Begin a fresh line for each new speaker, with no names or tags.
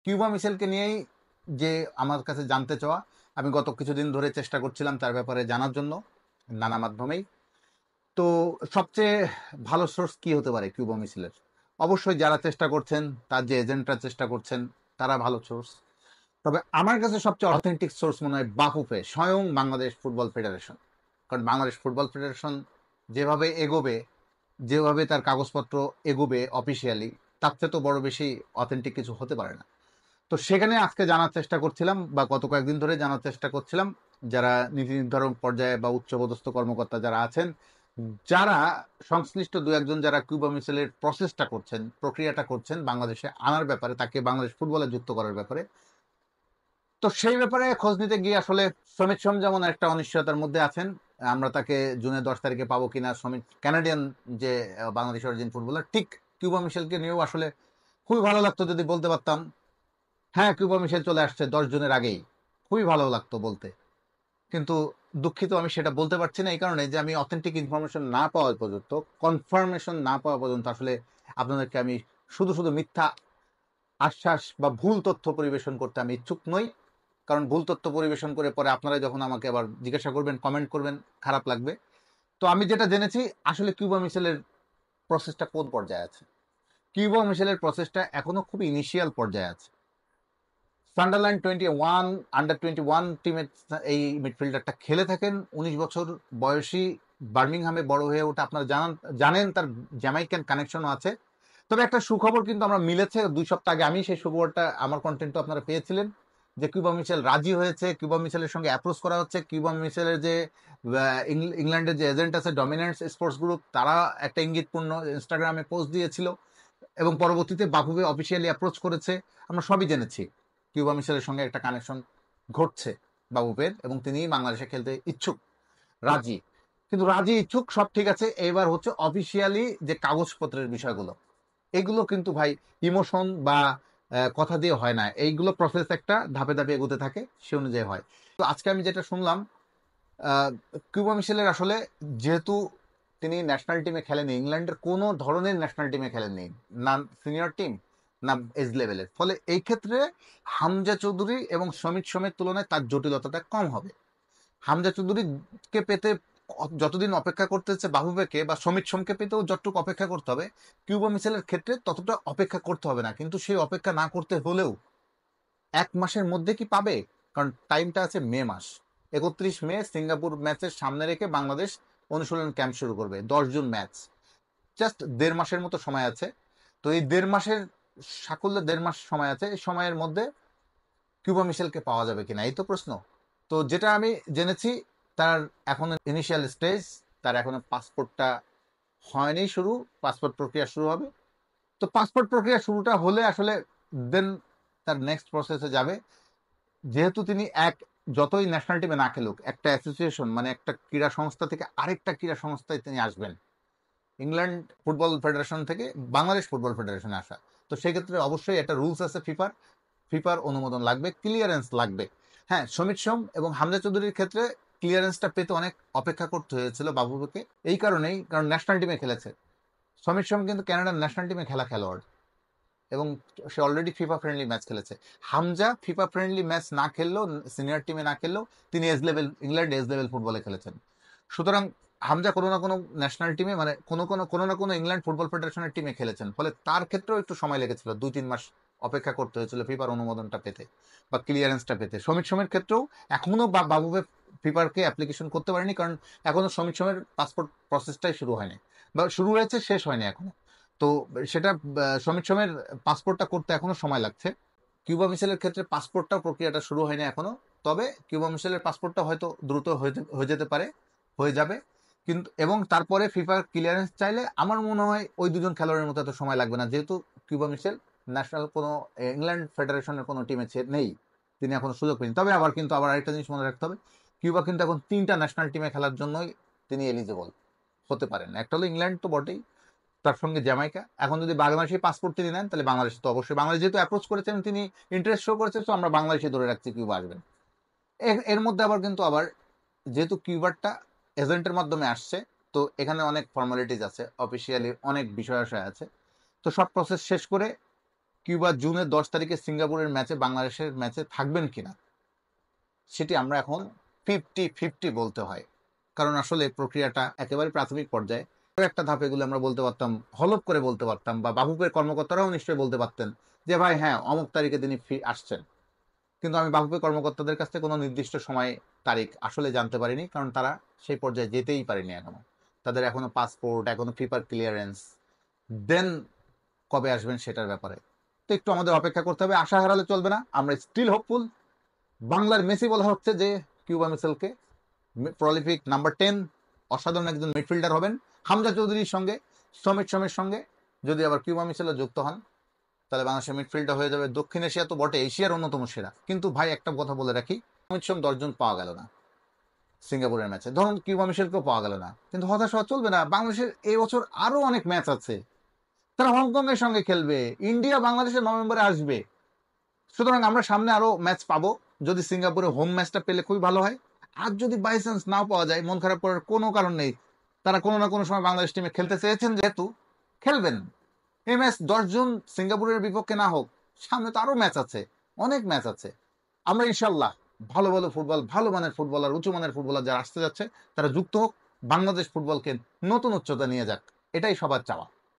Cuba মিশেলকে নিয়েই যে আমার কাছে জানতে চাওয়া, আমি গত কিছুদিন ধরে চেষ্টা করছিলাম তার ব্যাপারে জানার জন্য নানা মাধ্যমেই। তো সবচেয়ে ভালো সোর্স কি হতে পারে কিউবা মিছিলের? অবশ্যই যারা চেষ্টা করছেন, তার যে এজেন্টরা চেষ্টা করছেন, তারা ভালো সোর্স। তবে আমার কাছে সবচেয়ে অথেন্টিক সোর্স মনে হয় বাফুফে, স্বয়ং বাংলাদেশ ফুটবল ফেডারেশন। কারণ বাংলাদেশ ফুটবল ফেডারেশন যেভাবে এগোবে, যেভাবে তার কাগজপত্র এগোবে অফিসিয়ালি, তার চেয়ে তো বড় বেশি অথেন্টিক কিছু হতে পারে না। তো সেখানে আজকে জানার চেষ্টা করছিলাম, বা গত কয়েকদিন ধরে জানার চেষ্টা করছিলাম, যারা নীতি নির্ধারণ পর্যায়ে বা উচ্চপদস্থ কর্মকর্তা যারা আছেন, যারা সংশ্লিষ্ট দু একজন যারা কিউবা মিছিলের প্রসেসটা করছেন, প্রক্রিয়াটা করছেন বাংলাদেশে আনার ব্যাপারে, তাকে বাংলাদেশ ফুটবলে যুক্ত করার ব্যাপারে। তো সেই ব্যাপারে খোঁজ নিতে গিয়ে আসলে সমিত সোম যেমন একটা অনিশ্চয়তার মধ্যে আছেন। আমরা তাকে জুনের 10 তারিখে পাবো কিনা, সমিত ক্যানাডিয়ান যে বাংলাদেশ অরিজিন ফুটবলার, ঠিক কিউবা মিশেলকে নিয়েও আসলে খুবই ভালো লাগতো যদি বলতে পারতাম হ্যাঁ কিউবা মিশেল চলে আসছে 10 জনের আগেই, খুবই ভালো লাগতো বলতে। কিন্তু দুঃখিত, আমি সেটা বলতে পারছি না এই কারণে যে আমি অথেন্টিক ইনফরমেশন না পাওয়া পর্যন্ত, কনফার্মেশন না পাওয়া পর্যন্ত আসলে আপনাদেরকে আমি শুধু শুধু মিথ্যা আশ্বাস বা ভুল তথ্য পরিবেশন করতে আমি ইচ্ছুক নই। কারণ ভুল তথ্য পরিবেশন করে পরে আপনারা যখন আমাকে আবার জিজ্ঞাসা করবেন, কমেন্ট করবেন, খারাপ লাগবে। তো আমি যেটা জেনেছি আসলে কিউবা মিশেলের প্রসেসটা কোন পর্যায়ে আছে। কিউবা মিশেলের প্রসেসটা এখনো খুব ইনিশিয়াল পর্যায়ে আছে। সান্ডারল্যান্ড 21, আন্ডার 21 টিমের এই মিডফিল্ডারটা খেলে থাকেন, 19 বছর বয়সী, বার্মিংহামে বড় হয়ে ওঠা। আপনারা জানেন তার জ্যামাইকান কানেকশনও আছে। তবে একটা সুখবর কিন্তু আমরা মিলেছে 2 সপ্তাহ আগে, আমি সেই সুখবরটা, আমার কন্টেন্টও আপনারা পেয়েছিলেন, যে কিউবা মিশেল রাজি হয়েছে, কিউবা মিশেলের সঙ্গে অ্যাপ্রোচ করা হচ্ছে। কিউবা মিশেলের যে ইংল্যান্ডের যে এজেন্ট আছে ডমিনেন্স স্পোর্টস গ্রুপ, তারা একটা ইঙ্গিতপূর্ণ ইনস্টাগ্রামে পোস্ট দিয়েছিল, এবং পরবর্তীতে বাফুফে অফিসিয়ালি অ্যাপ্রোচ করেছে। আমরা সবই জেনেছি কিউবা মিশেলের সঙ্গে একটা কানেকশন ঘটছে বাফুফের, এবং তিনি বাংলাদেশে খেলতে ইচ্ছুক, রাজি। কিন্তু রাজি ইচ্ছুক সব ঠিক আছে, এবার হচ্ছে অফিসিয়ালি যে কাগজপত্রের বিষয়গুলো, এগুলো কিন্তু ভাই ইমোশন বা কথা দিয়ে হয় না। এইগুলো প্রসেস একটা ধাপে ধাপে এগোতে থাকে, সে অনুযায়ী হয়। তো আজকে আমি যেটা শুনলাম, কিউবা মিশেলের আসলে, যেহেতু তিনি ন্যাশনাল টিমে খেলেনি, ইংল্যান্ডের কোনো ধরনের ন্যাশনাল টিমে খেলেননি, না সিনিয়র টিম না এজ লেভেলের, ফলে এই ক্ষেত্রে হামজা চৌধুরী এবং সমিত সোমের তুলনায় তার জটিলতাটা কম হবে। হামজা চৌধুরীকে পেতে যতদিন অপেক্ষা করতে হচ্ছে বাহুবেকে, বা সমিত সোমকে পেতেও যতটুকু অপেক্ষা করতে হবে, কিউবা মিশেলের ক্ষেত্রে ততটা অপেক্ষা করতে হবে না। কিন্তু সেই অপেক্ষা না করতে হলেও 1 মাসের মধ্যে কি পাবে? কারণ টাইমটা আছে মে মাস, 31 মে সিঙ্গাপুর ম্যাচের সামনে রেখে বাংলাদেশ অনুশীলন ক্যাম্প শুরু করবে, 10 জুন ম্যাচ। জাস্ট 1.5 মাসের মতো সময় আছে। তো এই 1.5 মাসের সাকুল্যে 1.5 মাস সময় আছে, এই সময়ের মধ্যে কিউবা মিশেলকে পাওয়া যাবে কিনা, এই তো প্রশ্ন। তো যেটা আমি জেনেছি, তার এখন ইনিশিয়াল স্টেজ, তার এখনো পাসপোর্টটা হয়নি শুরু, পাসপোর্ট প্রক্রিয়া শুরু হবে। তো পাসপোর্ট প্রক্রিয়া শুরুটা হলে আসলে দেন তার নেক্সট প্রসেসে যাবে। যেহেতু তিনি যতই ন্যাশনাল টিমে না খেলুক, একটা অ্যাসোসিয়েশন মানে একটা ক্রীড়া সংস্থা থেকে আরেকটা ক্রীড়া সংস্থায় তিনি আসবেন, ইংল্যান্ড ফুটবল ফেডারেশন থেকে বাংলাদেশ ফুটবল ফেডারেশনে আসা। তো সেক্ষেত্রে অবশ্যই একটা রুলস আছে ফিফার, ফিফার অনুমোদন লাগবে, ক্লিয়ারেন্স লাগবে। হ্যাঁ, সমিত সোম এবং হামজা চৌধুরীর ক্ষেত্রে ক্লিয়ারেন্সটা পেতে অনেক অপেক্ষা করতে হয়েছিল বাবুকে, এই কারণেই, কারণ ন্যাশনাল টিমে খেলেছে। সমিত সোম কিন্তু কানাডার ন্যাশনাল টিমে খেলা খেলোয়াড়, এবং সে অলরেডি ফিফা ফ্রেন্ডলি ম্যাচ খেলেছে। হামজা ফিফা ফ্রেন্ডলি ম্যাচ না খেললেও, সিনিয়র টিমে না খেললেও, তিনি age level, England age level ফুটবলে খেলেছেন। সুতরাং হামজা কোনো না কোনো ন্যাশনাল টিমে, মানে কোনো না কোনো ইংল্যান্ড ফুটবল ফেডারেশনের টিমে খেলেছেন, ফলে তার ক্ষেত্রেও একটু সময় লেগেছিল, 2-3 মাস অপেক্ষা করতে হয়েছিল ফিফার অনুমোদনটা পেতে বা ক্লিয়ারেন্সটা পেতে। সমিত সোমের ক্ষেত্রেও এখনো বাবুবে ফিফারকে অ্যাপ্লিকেশন করতে পারেনি, কারণ এখনো সমিত সোমের পাসপোর্ট প্রসেসটাই শুরু হয়নি, বা শুরু হয়েছে শেষ হয়নি এখনো। তো সেটা সমিত সোমের পাসপোর্টটা করতে এখনো সময় লাগছে। কিউবা মিশেলের ক্ষেত্রে পাসপোর্টটাও প্রক্রিয়াটা শুরু হয়নি এখনো। তবে কিউবা মিশেলের পাসপোর্টটা হয়তো দ্রুত হয়ে যেতে পারে, হয়ে যাবে। কিন্তু এবং তারপরে ফিফার ক্লিয়ারেন্স চাইলে আমার মনে হয় ওই দুজন খেলোয়াড়ের মতো এত সময় লাগবে না, যেহেতু কিউবা মিশেল ন্যাশনাল কোনো ইংল্যান্ড ফেডারেশনের কোনো টিমে নেই, তিনি এখনো সুযোগ পেয়েছেন। তবে আবার আরেকটা জিনিস মনে রাখতে হবে, কিউবা কিন্তু এখন 3টা ন্যাশনাল টিমে খেলার জন্যই তিনি এলিজেবল হতে পারেন। একটা হলো ইংল্যান্ড তো বটেই, তার সঙ্গে জ্যামাইকা। এখন যদি বাংলাদেশি পাসপোর্ট তিনি নেন, তাহলে বাংলাদেশ তো অবশ্যই, বাংলাদেশ যেহেতু অ্যাপ্রোচ করেছেন, তিনি ইন্টারেস্ট শো করেছেন, তো আমরা বাংলাদেশে ধরে রাখছি কিউবা আসবেন। এর মধ্যে আবার কিন্তু আবার, যেহেতু কিউবারটা এজেন্টের মাধ্যমে আসছে, তো এখানে অনেক ফর্মালিটিস আছে, অফিসিয়ালি অনেক বিষয় আশয় আছে। তো সব প্রসেস শেষ করে কিউবা জুনের 10 তারিখে সিঙ্গাপুরের ম্যাচে, বাংলাদেশের ম্যাচে থাকবেন কিনা, সেটি আমরা এখন 50-50 বলতে হয়। কারণ আসলে প্রক্রিয়াটা একেবারে প্রাথমিক পর্যায়ে। একটা ধাপ এগুলো আমরা বলতে পারতাম, হলফ করে বলতে পারতাম, বা বাফুফের কর্মকর্তারাও নিশ্চয়ই বলতে পারতেন যে ভাই হ্যাঁ অমুক তারিখে তিনি আসছেন। কিন্তু আমি বাফুফের কর্মকর্তাদের কাছ থেকে কোনো নির্দিষ্ট সময় তারিখ আসলে জানতে পারিনি, কারণ তারা সেই পর্যায়ে যেতেই পারেনি এখনো। তাদের এখনো পাসপোর্ট, এখনো ফিফার ক্লিয়ারেন্স, দেন কবে আসবেন সেটার ব্যাপারে তো একটু আমাদের অপেক্ষা করতে হবে। আশা হারালে চলবে না, আমরা স্টিল হোপফুল। বাংলার মেসি বলা হচ্ছে যে কিউবা মিসেলকে, প্রলিফিক নাম্বার 10, অসাধারণ একজন মিডফিল্ডার হবেন হামজা চৌধুরীর সঙ্গে, সমিত সোমের সঙ্গে। যদি আবার কিউবা মিসেলও যুক্ত হন, তাহলে বাংলাদেশের মিডফিল্ডার হয়ে যাবে দক্ষিণ এশিয়া তো বটে, এশিয়ার অন্যতম সেরা। কিন্তু ভাই একটা কথা বলে রাখি, সমিত সোম 10 জন পাওয়া গেল না সিঙ্গাপুরের ম্যাচে, ধরুন কিউবা মিশেলকেও পাওয়া গেল না, কিন্তু হতাশ হওয়া চলবে না। বাংলাদেশের এই বছর আরো অনেক ম্যাচ আছে, তারা হংকং এর সঙ্গে খেলবে, ইন্ডিয়া বাংলাদেশের নভেম্বরে আসবে। সুতরাং আমরা সামনে আরো ম্যাচ পাবো। যদি সিঙ্গাপুরে হোম ম্যাচটা পেলে খুবই ভালো হয়। আর যদি বাই চান্স নাও পাওয়া যায়, মন খারাপ করার কোনো কারণ নেই। তারা কোনো না কোনো সময় বাংলাদেশ টিমে খেলতে চেয়েছেন, যেহেতু খেলবেন। এই ম্যাচ 10 জন সিঙ্গাপুরের বিপক্ষে না হোক, সামনে তো আরো ম্যাচ আছে, অনেক ম্যাচ আছে। আমরা ইনশাল্লাহ ভালো ভালো ফুটবল, ভালো মানের ফুটবলার, উঁচু মানের ফুটবলার যারা আসতে যাচ্ছে, তারা যুক্ত হোক, বাংলাদেশ ফুটবলকে নতুন উচ্চতা নিয়ে যাক, এটাই সবার চাওয়া।